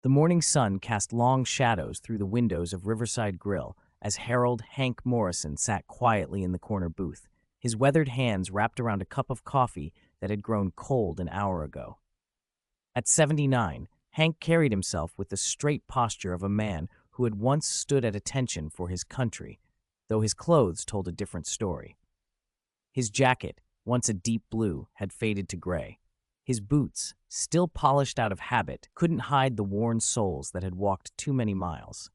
The morning sun cast long shadows through the windows of Riverside Grill as Harold Hank Morrison sat quietly in the corner booth, his weathered hands wrapped around a cup of coffee that had grown cold an hour ago. At 79, Hank carried himself with the straight posture of a man who had once stood at attention for his country, though his clothes told a different story. His jacket, once a deep blue, had faded to gray. His boots, still polished out of habit, couldn't hide the worn soles that had walked too many miles.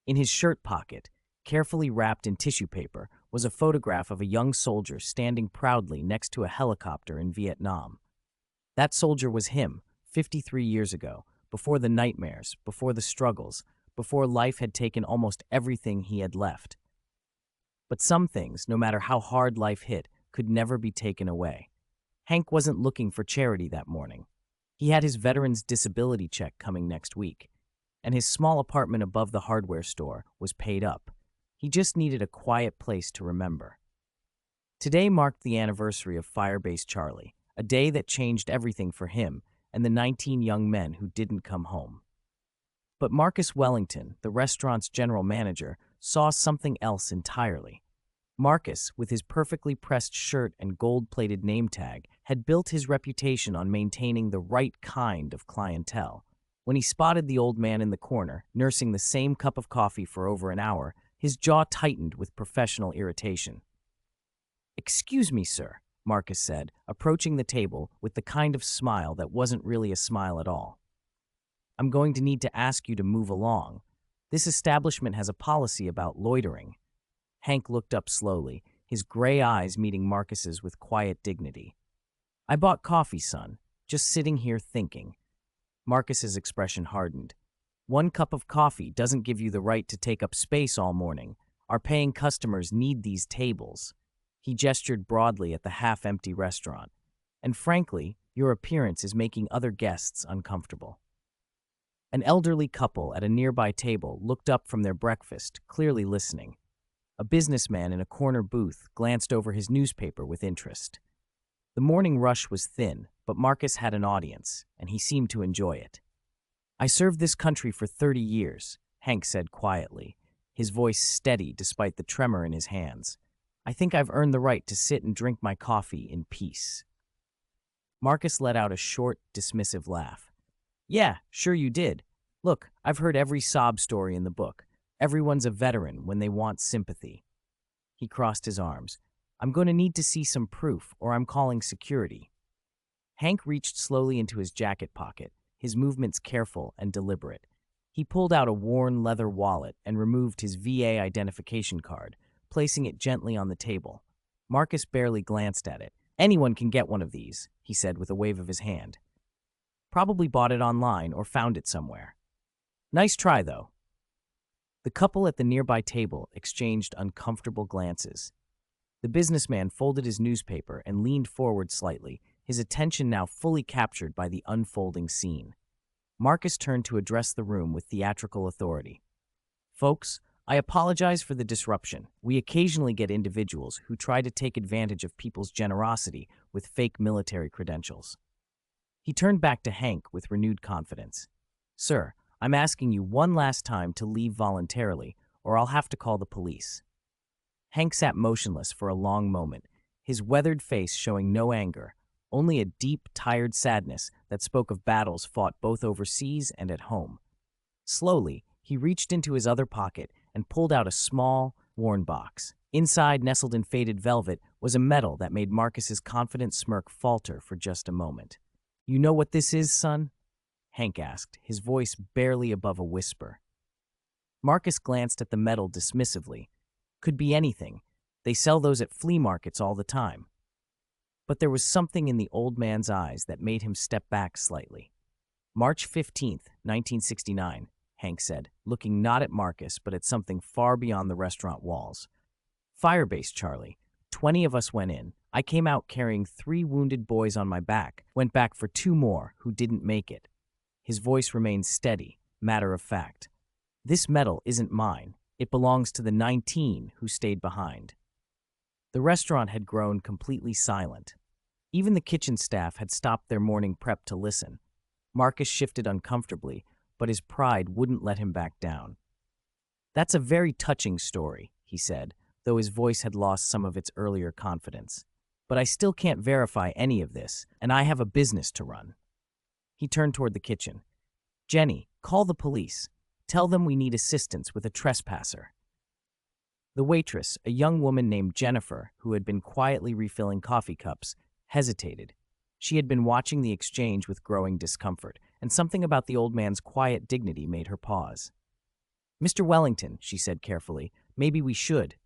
In his shirt pocket, carefully wrapped in tissue paper, was a photograph of a young soldier standing proudly next to a helicopter in Vietnam. That soldier was him, 53 years ago, before the nightmares, before the struggles, before life had taken almost everything he had left. But some things, no matter how hard life hit, could never be taken away. Hank wasn't looking for charity that morning. He had his veteran's disability check coming next week, and his small apartment above the hardware store was paid up. He just needed a quiet place to remember. Today marked the anniversary of Firebase Charlie, a day that changed everything for him and the 19 young men who didn't come home. But Marcus Wellington, the restaurant's general manager, saw something else entirely. Marcus, with his perfectly pressed shirt and gold-plated name tag, had built his reputation on maintaining the right kind of clientele. When he spotted the old man in the corner, nursing the same cup of coffee for over an hour, his jaw tightened with professional irritation. "Excuse me, sir," Marcus said, approaching the table with the kind of smile that wasn't really a smile at all. "I'm going to need to ask you to move along. This establishment has a policy about loitering." Hank looked up slowly, his gray eyes meeting Marcus's with quiet dignity. "I bought coffee, son, just sitting here thinking." Marcus's expression hardened. "One cup of coffee doesn't give you the right to take up space all morning. Our paying customers need these tables." He gestured broadly at the half-empty restaurant. "And frankly, your appearance is making other guests uncomfortable." An elderly couple at a nearby table looked up from their breakfast, clearly listening. A businessman in a corner booth glanced over his newspaper with interest. The morning rush was thin, but Marcus had an audience, and he seemed to enjoy it. "I served this country for 30 years, Hank said quietly, his voice steady despite the tremor in his hands. "I think I've earned the right to sit and drink my coffee in peace." Marcus let out a short, dismissive laugh. "Yeah, sure you did. Look, I've heard every sob story in the book. Everyone's a veteran when they want sympathy." He crossed his arms. "I'm going to need to see some proof, or I'm calling security." Hank reached slowly into his jacket pocket, his movements careful and deliberate. He pulled out a worn leather wallet and removed his VA identification card, placing it gently on the table. Marcus barely glanced at it. "Anyone can get one of these," he said with a wave of his hand. "Probably bought it online or found it somewhere. Nice try, though." The couple at the nearby table exchanged uncomfortable glances. The businessman folded his newspaper and leaned forward slightly, his attention now fully captured by the unfolding scene. Marcus turned to address the room with theatrical authority. "Folks, I apologize for the disruption. We occasionally get individuals who try to take advantage of people's generosity with fake military credentials." He turned back to Hank with renewed confidence. "Sir, I'm asking you one last time to leave voluntarily, or I'll have to call the police." Hank sat motionless for a long moment, his weathered face showing no anger, only a deep, tired sadness that spoke of battles fought both overseas and at home. Slowly, he reached into his other pocket and pulled out a small, worn box. Inside, nestled in faded velvet, was a medal that made Marcus's confident smirk falter for just a moment. "You know what this is, son?" Hank asked, his voice barely above a whisper. Marcus glanced at the medal dismissively. "Could be anything. They sell those at flea markets all the time." But there was something in the old man's eyes that made him step back slightly. "March 15th, 1969, Hank said, looking not at Marcus but at something far beyond the restaurant walls. "Firebase, Charlie. 20 of us went in. I came out carrying 3 wounded boys on my back, went back for 2 more who didn't make it." His voice remained steady, matter of fact. "This medal isn't mine. It belongs to the 19 who stayed behind." The restaurant had grown completely silent. Even the kitchen staff had stopped their morning prep to listen. Marcus shifted uncomfortably, but his pride wouldn't let him back down. "That's a very touching story," he said, though his voice had lost some of its earlier confidence. "But I still can't verify any of this, and I have a business to run." He turned toward the kitchen. "Jenny, call the police. Tell them we need assistance with a trespasser." The waitress, a young woman named Jennifer, who had been quietly refilling coffee cups, hesitated. She had been watching the exchange with growing discomfort, and something about the old man's quiet dignity made her pause. "Mr. Wellington," she said carefully, "maybe we should."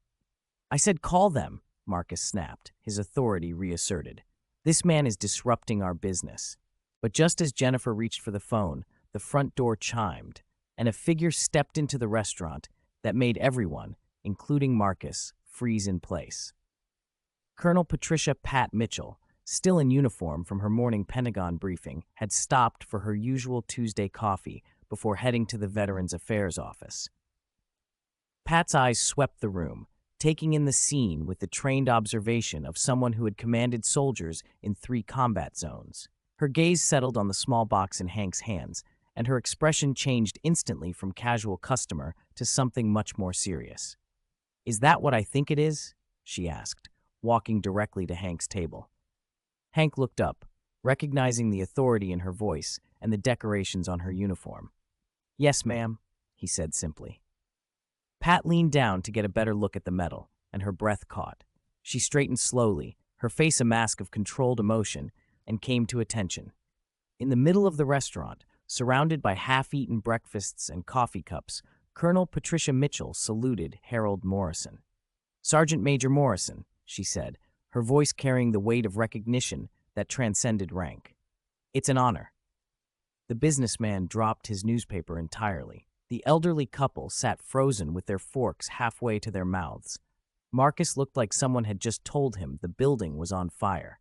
"I said call them," Marcus snapped, his authority reasserted. "This man is disrupting our business." But just as Jennifer reached for the phone, the front door chimed, and a figure stepped into the restaurant that made everyone, including Marcus, freeze in place. Colonel Patricia Pat Mitchell, still in uniform from her morning Pentagon briefing, had stopped for her usual Tuesday coffee before heading to the Veterans Affairs office. Pat's eyes swept the room, taking in the scene with the trained observation of someone who had commanded soldiers in 3 combat zones. Her gaze settled on the small box in Hank's hands, and her expression changed instantly from casual customer to something much more serious. "Is that what I think it is?" she asked, walking directly to Hank's table. Hank looked up, recognizing the authority in her voice and the decorations on her uniform. "Yes, ma'am," he said simply. Pat leaned down to get a better look at the medal, and her breath caught. She straightened slowly, her face a mask of controlled emotion, and came to attention. In the middle of the restaurant, surrounded by half-eaten breakfasts and coffee cups, Colonel Patricia Mitchell saluted Harold Morrison. "Sergeant Major Morrison," she said, her voice carrying the weight of recognition that transcended rank. "It's an honor." The businessman dropped his newspaper entirely. The elderly couple sat frozen with their forks halfway to their mouths. Marcus looked like someone had just told him the building was on fire.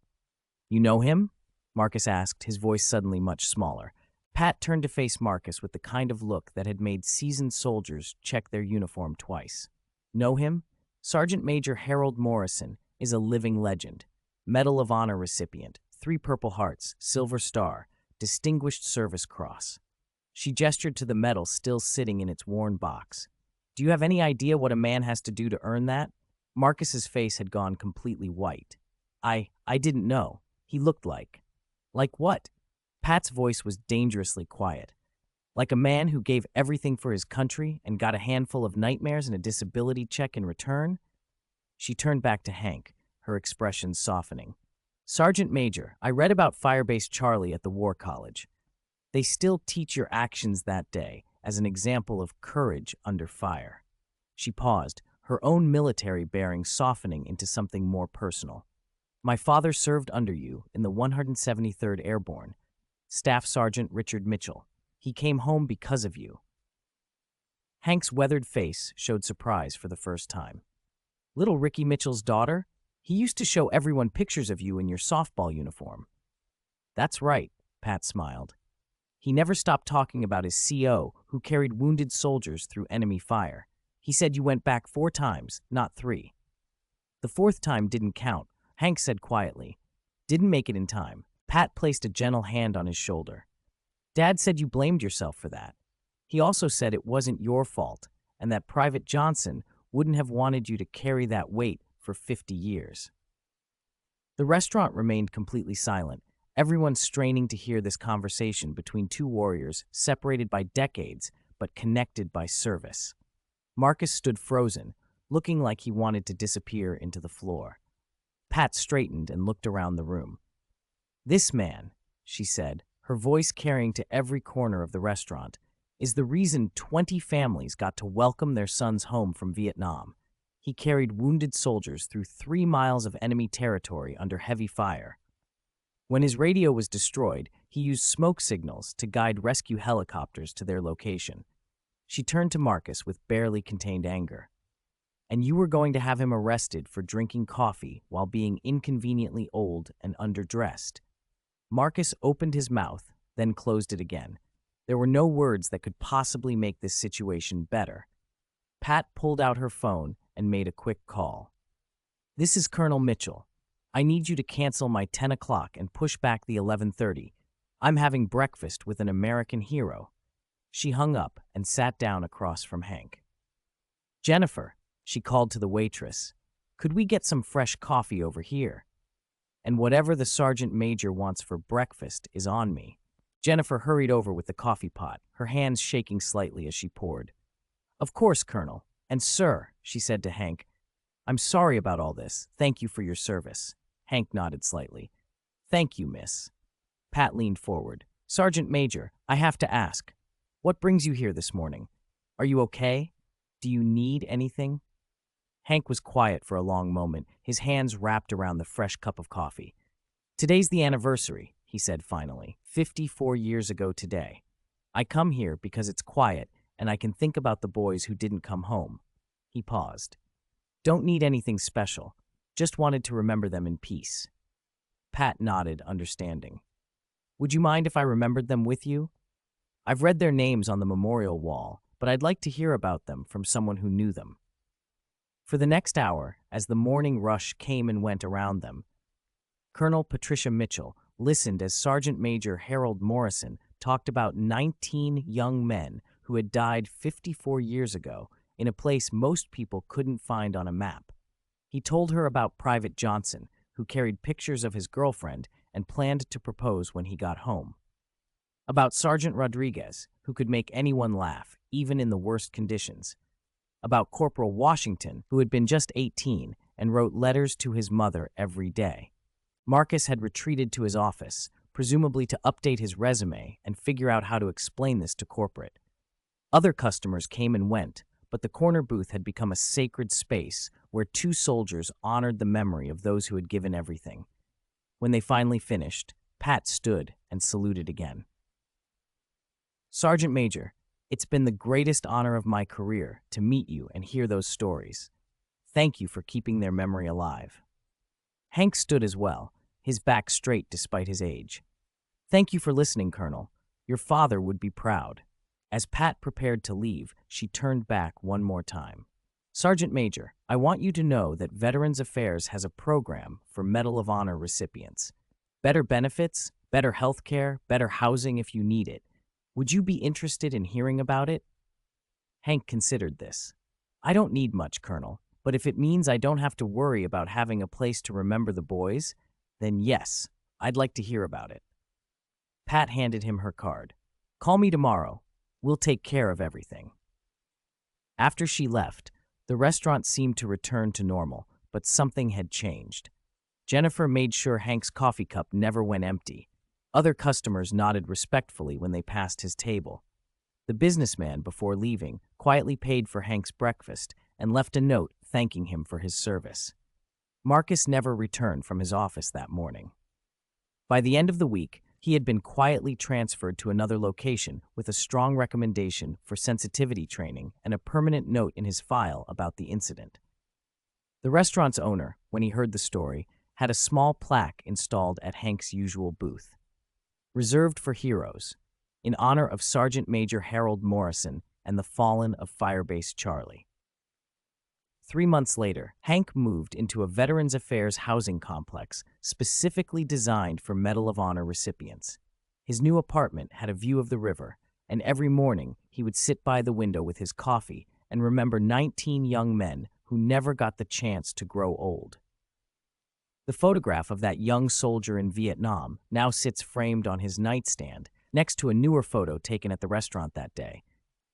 "You know him?" Marcus asked, his voice suddenly much smaller. Pat turned to face Marcus with the kind of look that had made seasoned soldiers check their uniform twice. "Know him? Sergeant Major Harold Morrison is a living legend. Medal of Honor recipient, 3 Purple Hearts, Silver Star, Distinguished Service Cross." She gestured to the medal still sitting in its worn box. "Do you have any idea what a man has to do to earn that?" Marcus's face had gone completely white. I didn't know. He looked like." "Like what?" Pat's voice was dangerously quiet. "Like a man who gave everything for his country and got a handful of nightmares and a disability check in return?" She turned back to Hank, her expression softening. "Sergeant Major, I read about Firebase Charlie at the War College. They still teach your actions that day as an example of courage under fire." She paused, her own military bearing softening into something more personal. "My father served under you in the 173rd Airborne, Staff Sergeant Richard Mitchell. He came home because of you." Hank's weathered face showed surprise for the first time. "Little Ricky Mitchell's daughter? He used to show everyone pictures of you in your softball uniform." "That's right," Pat smiled. "He never stopped talking about his CO who carried wounded soldiers through enemy fire. He said you went back 4 times, not 3. "The 4th time didn't count," Hank said quietly. "Didn't make it in time." Pat placed a gentle hand on his shoulder. "Dad said you blamed yourself for that. He also said it wasn't your fault and that Private Johnson wouldn't have wanted you to carry that weight for 50 years. The restaurant remained completely silent, everyone straining to hear this conversation between 2 warriors separated by decades but connected by service. Marcus stood frozen, looking like he wanted to disappear into the floor. Pat straightened and looked around the room. "This man," she said, her voice carrying to every corner of the restaurant, "is the reason 20 families got to welcome their sons home from Vietnam. He carried wounded soldiers through 3 miles of enemy territory under heavy fire. When his radio was destroyed, he used smoke signals to guide rescue helicopters to their location." She turned to Marcus with barely contained anger. "And you were going to have him arrested for drinking coffee while being inconveniently old and underdressed." Marcus opened his mouth, then closed it again. There were no words that could possibly make this situation better. Pat pulled out her phone and made a quick call. "This is Colonel Mitchell. I need you to cancel my 10 o'clock and push back the 11:30. I'm having breakfast with an American hero." She hung up and sat down across from Hank. "Jennifer," she called to the waitress, "could we get some fresh coffee over here? And whatever the sergeant major wants for breakfast is on me." Jennifer hurried over with the coffee pot, her hands shaking slightly as she poured. "Of course, Colonel. And sir," she said to Hank, "I'm sorry about all this. Thank you for your service." Hank nodded slightly. "Thank you, miss." Pat leaned forward. "Sergeant Major, I have to ask, what brings you here this morning? Are you okay? Do you need anything?" Hank was quiet for a long moment, his hands wrapped around the fresh cup of coffee. "Today's the anniversary," he said finally. 54 years ago today. I come here because it's quiet and I can think about the boys who didn't come home." He paused. "Don't need anything special. Just wanted to remember them in peace." Pat nodded, understanding. "Would you mind if I remembered them with you? I've read their names on the memorial wall, but I'd like to hear about them from someone who knew them." For the next hour, as the morning rush came and went around them, Colonel Patricia Mitchell listened as Sergeant Major Harold Morrison talked about 19 young men who had died 54 years ago in a place most people couldn't find on a map. He told her about Private Johnson, who carried pictures of his girlfriend and planned to propose when he got home. About Sergeant Rodriguez, who could make anyone laugh, even in the worst conditions. About Corporal Washington, who had been just 18 and wrote letters to his mother every day. Marcus had retreated to his office, presumably to update his resume and figure out how to explain this to corporate. Other customers came and went, but the corner booth had become a sacred space where two soldiers honored the memory of those who had given everything. When they finally finished, Pat stood and saluted again. "Sergeant Major, it's been the greatest honor of my career to meet you and hear those stories. Thank you for keeping their memory alive." Hank stood as well, his back straight despite his age. "Thank you for listening, Colonel. Your father would be proud." As Pat prepared to leave, she turned back one more time. "Sergeant Major, I want you to know that Veterans Affairs has a program for Medal of Honor recipients. Better benefits, better health care, better housing if you need it. Would you be interested in hearing about it?" Hank considered this. "I don't need much, Colonel, but if it means I don't have to worry about having a place to remember the boys, then yes, I'd like to hear about it." Pat handed him her card. "Call me tomorrow. We'll take care of everything." After she left, the restaurant seemed to return to normal, but something had changed. Jennifer made sure Hank's coffee cup never went empty. Other customers nodded respectfully when they passed his table. The businessman, before leaving, quietly paid for Hank's breakfast and left a note thanking him for his service. Marcus never returned from his office that morning. By the end of the week, he had been quietly transferred to another location with a strong recommendation for sensitivity training and a permanent note in his file about the incident. The restaurant's owner, when he heard the story, had a small plaque installed at Hank's usual booth. "Reserved for heroes, in honor of Sergeant Major Harold Morrison and the fallen of Firebase Charlie." 3 months later, Hank moved into a Veterans Affairs housing complex specifically designed for Medal of Honor recipients. His new apartment had a view of the river, and every morning he would sit by the window with his coffee and remember 19 young men who never got the chance to grow old. The photograph of that young soldier in Vietnam now sits framed on his nightstand next to a newer photo taken at the restaurant that day.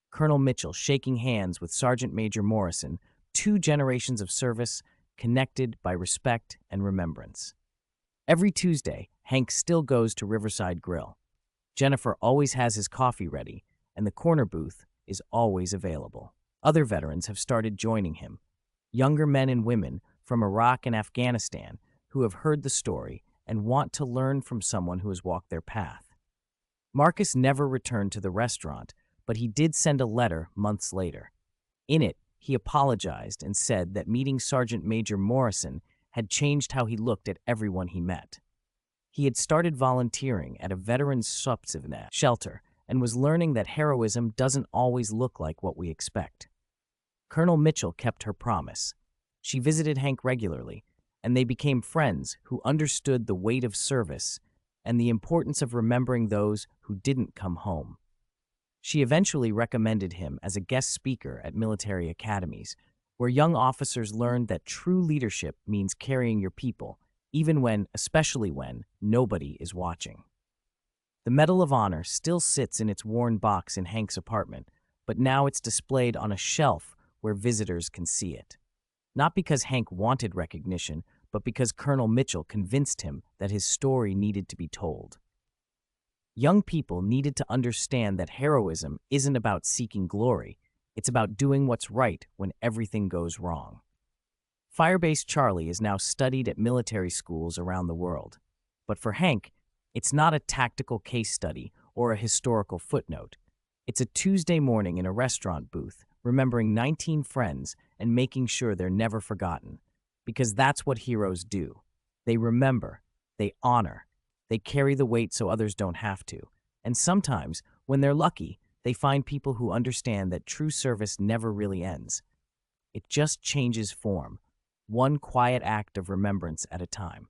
Colonel Mitchell shaking hands with Sergeant Major Morrison, 2 generations of service connected by respect and remembrance. Every Tuesday, Hank still goes to Riverside Grill. Jennifer always has his coffee ready, and the corner booth is always available. Other veterans have started joining him. Younger men and women from Iraq and Afghanistan who have heard the story and want to learn from someone who has walked their path. Marcus never returned to the restaurant, but he did send a letter months later. In it, he apologized and said that meeting Sergeant Major Morrison had changed how he looked at everyone he met. He had started volunteering at a veterans subsistence shelter and was learning that heroism doesn't always look like what we expect. Colonel Mitchell kept her promise. She visited Hank regularly, and they became friends who understood the weight of service and the importance of remembering those who didn't come home. She eventually recommended him as a guest speaker at military academies, where young officers learned that true leadership means carrying your people, especially when, nobody is watching. The Medal of Honor still sits in its worn box in Hank's apartment, but now it's displayed on a shelf where visitors can see it. Not because Hank wanted recognition, but because Colonel Mitchell convinced him that his story needed to be told. Young people needed to understand that heroism isn't about seeking glory, it's about doing what's right when everything goes wrong. Firebase Charlie is now studied at military schools around the world. But for Hank, it's not a tactical case study or a historical footnote. It's a Tuesday morning in a restaurant booth, remembering 19 friends and making sure they're never forgotten. Because that's what heroes do. They remember, they honor, they carry the weight so others don't have to. And sometimes, when they're lucky, they find people who understand that true service never really ends. It just changes form, one quiet act of remembrance at a time.